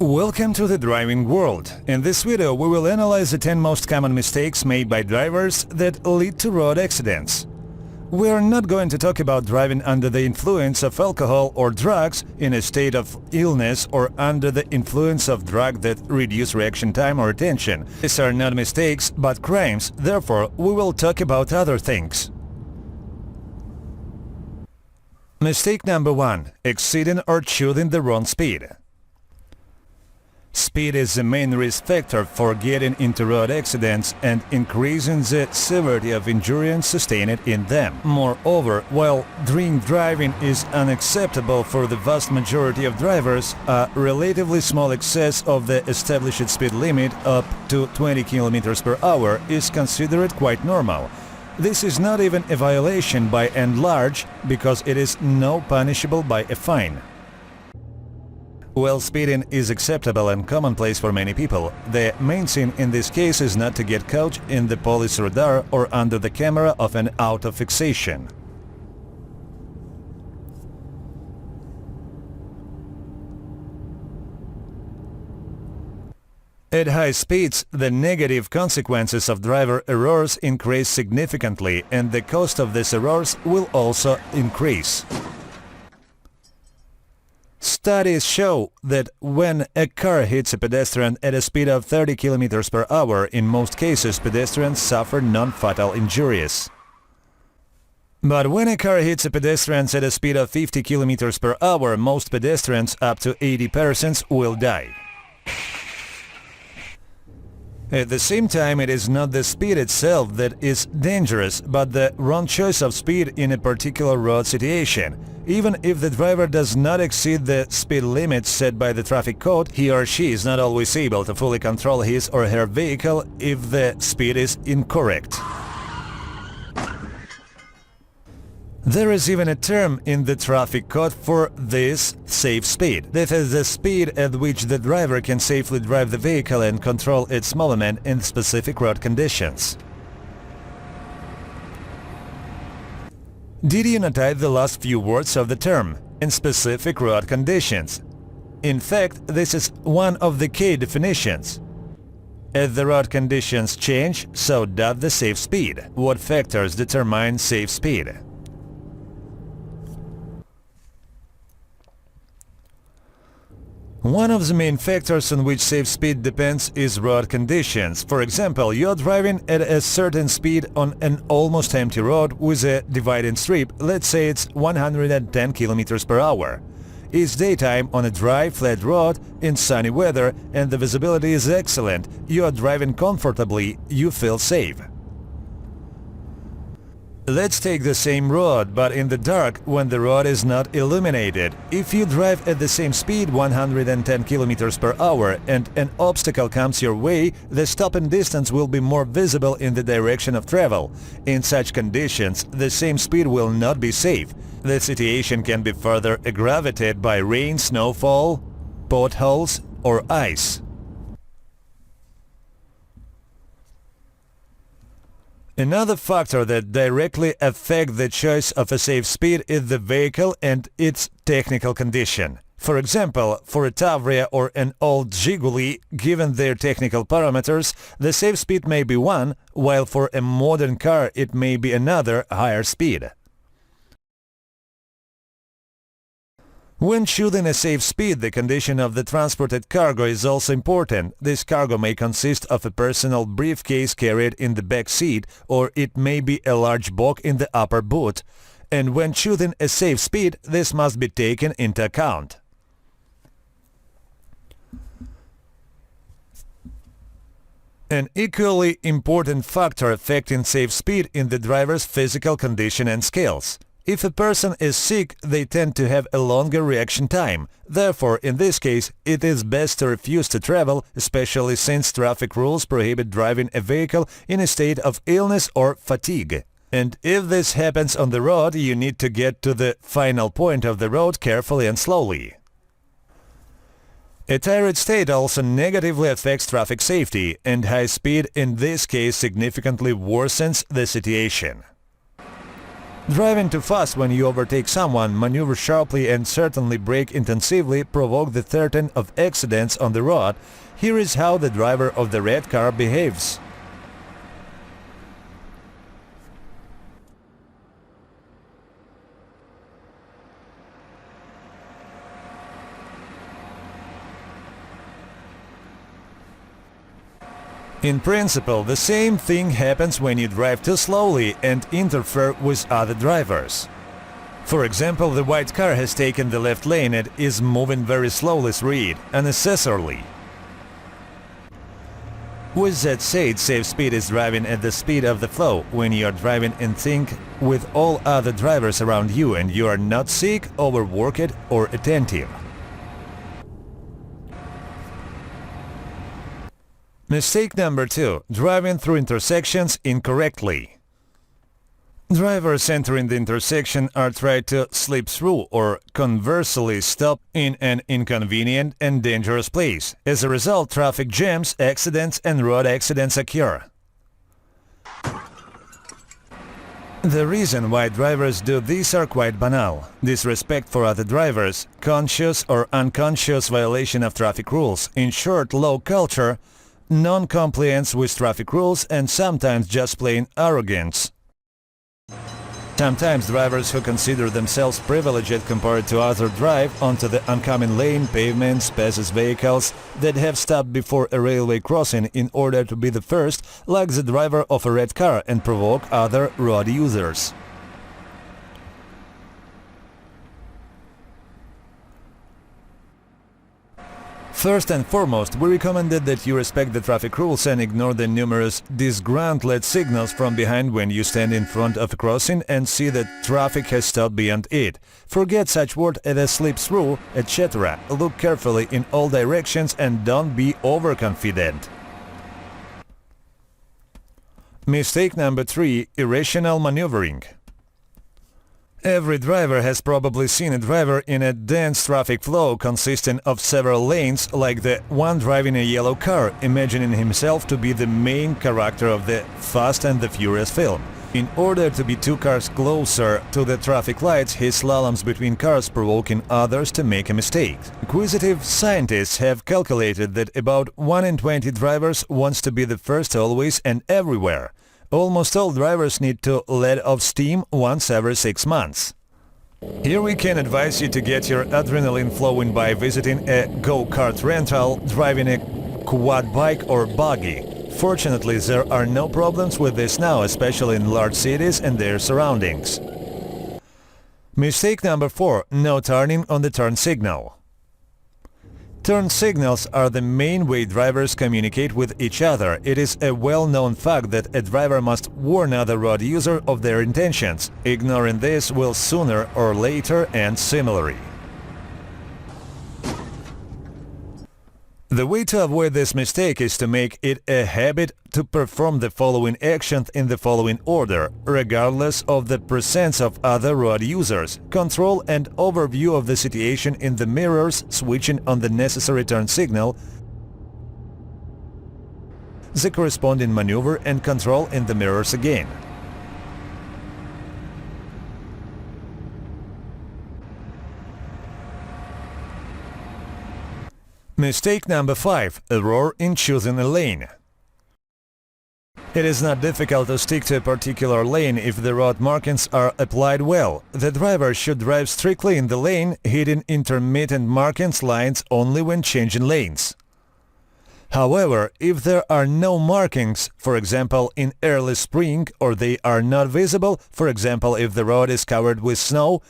Welcome to the driving world. In this video we will analyze the 10 most common mistakes made by drivers that lead to road accidents. We are not going to talk about driving under the influence of alcohol or drugs, in a state of illness, or under the influence of drug that reduce reaction time or attention. These are not mistakes but crimes, therefore we will talk about other things. Mistake number 1. Exceeding or choosing the wrong speed. Speed is the main risk factor for getting into road accidents and increasing the severity of injuries sustained in them. Moreover, while drink driving is unacceptable for the vast majority of drivers, a relatively small excess of the established speed limit up to 20 km per hour is considered quite normal. This is not even a violation by and large, because it is not punishable by a fine. While speeding is acceptable and commonplace for many people, the main sin in this case is not to get caught in the police radar or under the camera of an auto fixation. At high speeds, the negative consequences of driver errors increase significantly, and the cost of these errors will also increase. Studies show that when a car hits a pedestrian at a speed of 30 km per hour, in most cases pedestrians suffer non-fatal injuries. But when a car hits a pedestrian at a speed of 50 km per hour, most pedestrians, up to 80%, will die. At the same time, it is not the speed itself that is dangerous, but the wrong choice of speed in a particular road situation. Even if the driver does not exceed the speed limit set by the traffic code, he or she is not always able to fully control his or her vehicle if the speed is incorrect. There is even a term in the traffic code for this: safe speed. That is the speed at which the driver can safely drive the vehicle and control its movement in specific road conditions. Did you notice the last few words of the term, in specific road conditions? In fact, this is one of the key definitions. As the road conditions change, so does the safe speed. What factors determine safe speed? One of the main factors on which safe speed depends is road conditions. For example, you're driving at a certain speed on an almost empty road with a dividing strip, let's say it's 110 km per hour. It's daytime on a dry, flat road in sunny weather and the visibility is excellent. You are driving comfortably, you feel safe. Let's take the same road, but in the dark, when the road is not illuminated. If you drive at the same speed, 110 km per hour, and an obstacle comes your way, the stopping distance will be more visible in the direction of travel. In such conditions, the same speed will not be safe. The situation can be further aggravated by rain, snowfall, potholes, or ice. Another factor that directly affects the choice of a safe speed is the vehicle and its technical condition. For example, for a Tavria or an old Zhiguli, given their technical parameters, the safe speed may be one, while for a modern car it may be another, higher speed. When choosing a safe speed, the condition of the transported cargo is also important. This cargo may consist of a personal briefcase carried in the back seat, or it may be a large box in the upper boot. And when choosing a safe speed, this must be taken into account. An equally important factor affecting safe speed is the driver's physical condition and skills. If a person is sick, they tend to have a longer reaction time. Therefore, in this case, it is best to refuse to travel, especially since traffic rules prohibit driving a vehicle in a state of illness or fatigue. And if this happens on the road, you need to get to the final point of the road carefully and slowly. A tired state also negatively affects traffic safety, and high speed in this case significantly worsens the situation. Driving too fast when you overtake someone, maneuver sharply and certainly brake intensively provoke the threat of accidents on the road. Here is how the driver of the red car behaves. In principle, the same thing happens when you drive too slowly and interfere with other drivers. For example, the white car has taken the left lane and is moving very slowly through it, unnecessarily. With that said, safe speed is driving at the speed of the flow, when you are driving in sync with all other drivers around you and you are not sick, overworked or attentive. Mistake number 2. Driving through intersections incorrectly. Drivers entering the intersection are trying to slip through or conversely stop in an inconvenient and dangerous place. As a result, traffic jams, accidents and road accidents occur. The reason why drivers do this are quite banal. Disrespect for other drivers, conscious or unconscious violation of traffic rules, in short, low culture, non-compliance with traffic rules and sometimes just plain arrogance. Sometimes drivers who consider themselves privileged compared to others drive onto the oncoming lane, pavements, passes vehicles that have stopped before a railway crossing in order to be the first, like the driver of a red car, and provoke other road users. First and foremost, we recommended that you respect the traffic rules and ignore the numerous disgruntled signals from behind when you stand in front of a crossing and see that traffic has stopped beyond it. Forget such words as slip through, etc. Look carefully in all directions and don't be overconfident. Mistake number 3. Irrational maneuvering. Every driver has probably seen a driver in a dense traffic flow consisting of several lanes, like the one driving a yellow car, imagining himself to be the main character of the Fast and the Furious film. In order to be 2 cars closer to the traffic lights, he slaloms between cars, provoking others to make a mistake. Inquisitive scientists have calculated that about 1 in 20 drivers wants to be the first always and everywhere. Almost all drivers need to let off steam once every 6 months. Here we can advise you to get your adrenaline flowing by visiting a go-kart rental, driving a quad bike or buggy. Fortunately, there are no problems with this now, especially in large cities and their surroundings. Mistake number 4. No turning on the turn signal. Turn signals are the main way drivers communicate with each other. It is a well-known fact that a driver must warn other road user of their intentions. Ignoring this will sooner or later end similarly. The way to avoid this mistake is to make it a habit to perform the following actions in the following order, regardless of the presence of other road users. Control and overview of the situation in the mirrors, switching on the necessary turn signal, the corresponding maneuver and control in the mirrors again. Mistake number 5. Error in choosing a lane. It is not difficult to stick to a particular lane if the road markings are applied well. The driver should drive strictly in the lane, hitting intermittent markings lines only when changing lanes. However, if there are no markings, for example in early spring, or they are not visible, for example if the road is covered with snow,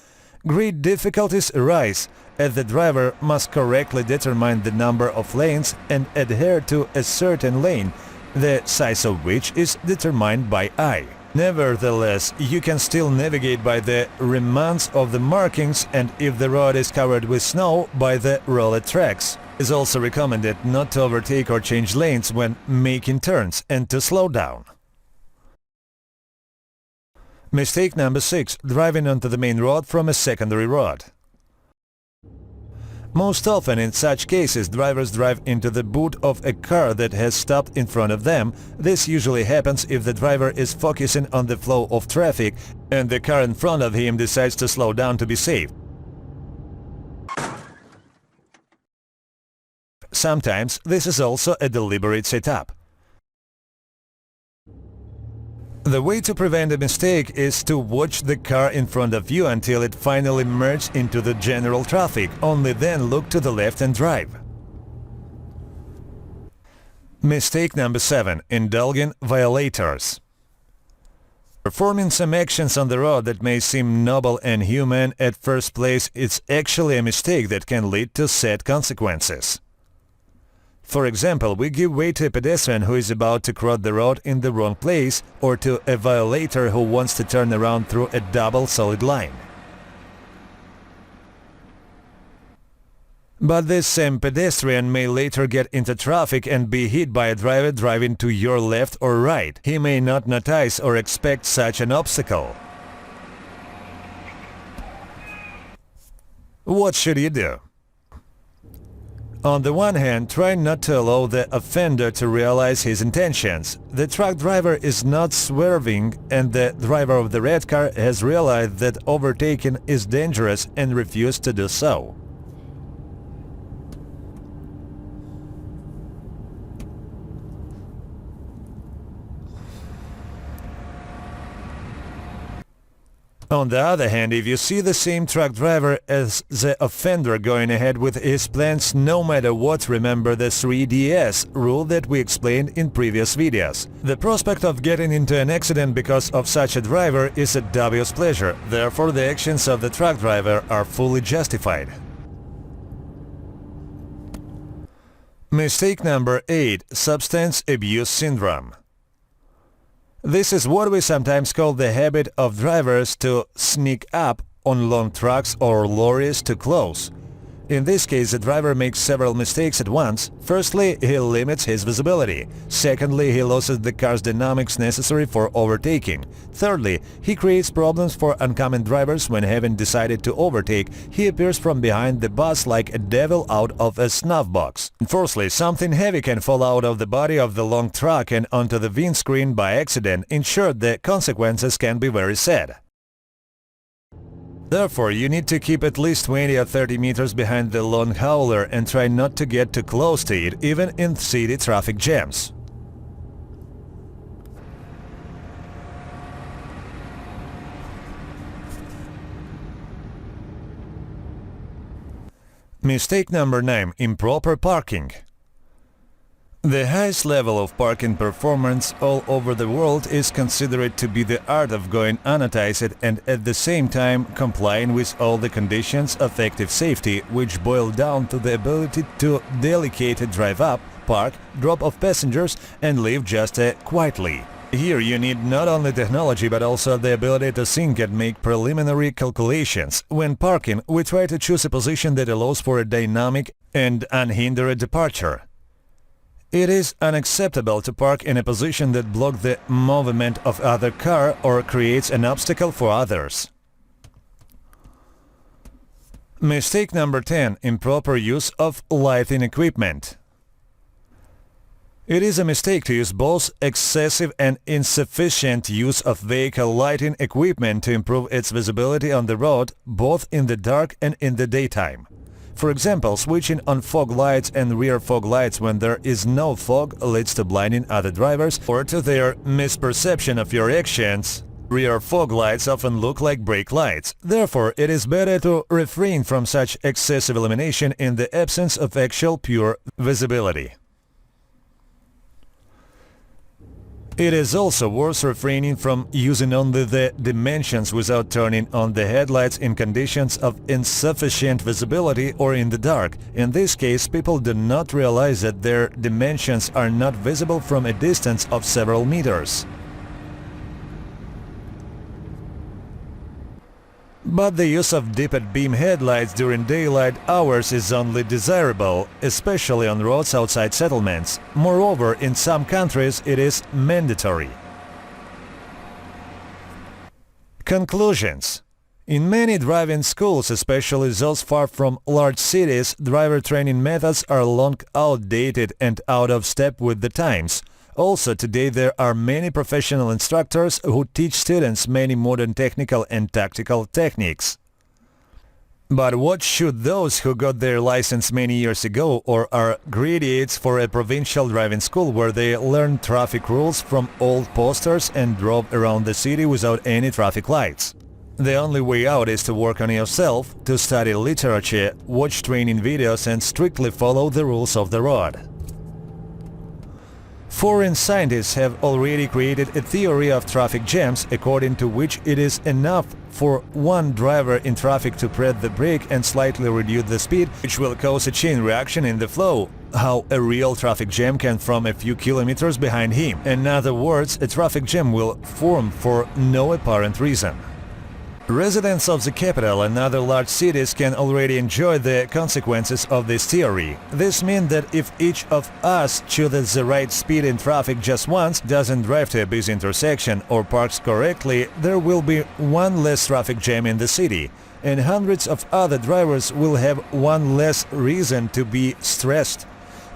great difficulties arise, as the driver must correctly determine the number of lanes and adhere to a certain lane, the size of which is determined by eye. Nevertheless, you can still navigate by the remnants of the markings, and if the road is covered with snow, by the rolled tracks. It is also recommended not to overtake or change lanes when making turns and to slow down. Mistake number 6. Driving onto the main road from a secondary road. Most often in such cases, drivers drive into the boot of a car that has stopped in front of them. This usually happens if the driver is focusing on the flow of traffic and the car in front of him decides to slow down to be safe. Sometimes this is also a deliberate setup. The way to prevent a mistake is to watch the car in front of you until it finally merges into the general traffic. Only then look to the left and drive. Mistake number 7. Indulging violators. Performing some actions on the road that may seem noble and human at first place is actually a mistake that can lead to sad consequences. For example, we give way to a pedestrian who is about to cross the road in the wrong place, or to a violator who wants to turn around through a double solid line. But this same pedestrian may later get into traffic and be hit by a driver driving to your left or right. He may not notice or expect such an obstacle. What should you do? On the one hand, try not to allow the offender to realize his intentions. The truck driver is not swerving, and the driver of the red car has realized that overtaking is dangerous and refused to do so. On the other hand, if you see the same truck driver as the offender going ahead with his plans no matter what, remember the 3DS rule that we explained in previous videos. The prospect of getting into an accident because of such a driver is a dubious pleasure, therefore the actions of the truck driver are fully justified. Mistake number 8. Substance abuse syndrome. This is what we sometimes call the habit of drivers to sneak up on long trucks or lorries too close. In this case, the driver makes several mistakes at once. Firstly, he limits his visibility. Secondly, he loses the car's dynamics necessary for overtaking. Thirdly, he creates problems for oncoming drivers when, having decided to overtake, he appears from behind the bus like a devil out of a snuff box. And fourthly, something heavy can fall out of the body of the long truck and onto the windscreen by accident. In short, the consequences can be very sad. Therefore, you need to keep at least 20 or 30 meters behind the long hauler and try not to get too close to it, even in city traffic jams. Mistake number 9. Improper parking. The highest level of parking performance all over the world is considered to be the art of going unnoticed and at the same time complying with all the conditions of active safety, which boil down to the ability to delicately drive up, park, drop off passengers and leave just quietly. Here you need not only technology but also the ability to think and make preliminary calculations. When parking, we try to choose a position that allows for a dynamic and unhindered departure. It is unacceptable to park in a position that blocks the movement of other car or creates an obstacle for others. Mistake number 10. Improper use of lighting equipment. It is a mistake to use both excessive and insufficient use of vehicle lighting equipment to improve its visibility on the road, both in the dark and in the daytime. For example, switching on fog lights and rear fog lights when there is no fog leads to blinding other drivers or to their misperception of your actions. Rear fog lights often look like brake lights. Therefore, it is better to refrain from such excessive illumination in the absence of actual pure visibility. It is also worth refraining from using only the dimensions without turning on the headlights in conditions of insufficient visibility or in the dark. In this case, people do not realize that their dimensions are not visible from a distance of several meters. But the use of dipped beam headlights during daylight hours is only desirable, especially on roads outside settlements. Moreover, in some countries it is mandatory. Conclusions. In many driving schools, especially those far from large cities, driver training methods are long outdated and out of step with the times. Also, today there are many professional instructors who teach students many modern technical and tactical techniques. But what should those who got their license many years ago or are graduates for a provincial driving school where they learned traffic rules from old posters and drove around the city without any traffic lights? The only way out is to work on yourself, to study literature, watch training videos and strictly follow the rules of the road. Foreign scientists have already created a theory of traffic jams according to which it is enough for one driver in traffic to press the brake and slightly reduce the speed, which will cause a chain reaction in the flow. How a real traffic jam can form a few kilometers behind him. In other words, a traffic jam will form for no apparent reason. Residents of the capital and other large cities can already enjoy the consequences of this theory. This means that if each of us chooses the right speed in traffic just once, doesn't drive to a busy intersection or parks correctly, there will be one less traffic jam in the city, and hundreds of other drivers will have one less reason to be stressed.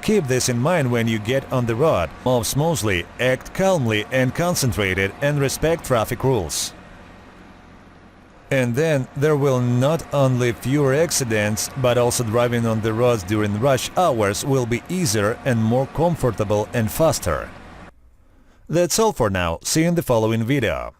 Keep this in mind when you get on the road. Move smoothly, act calmly and concentrated, and respect traffic rules. And then there will not only fewer accidents, but also driving on the roads during rush hours will be easier and more comfortable and faster. That's all for now. See you in the following video.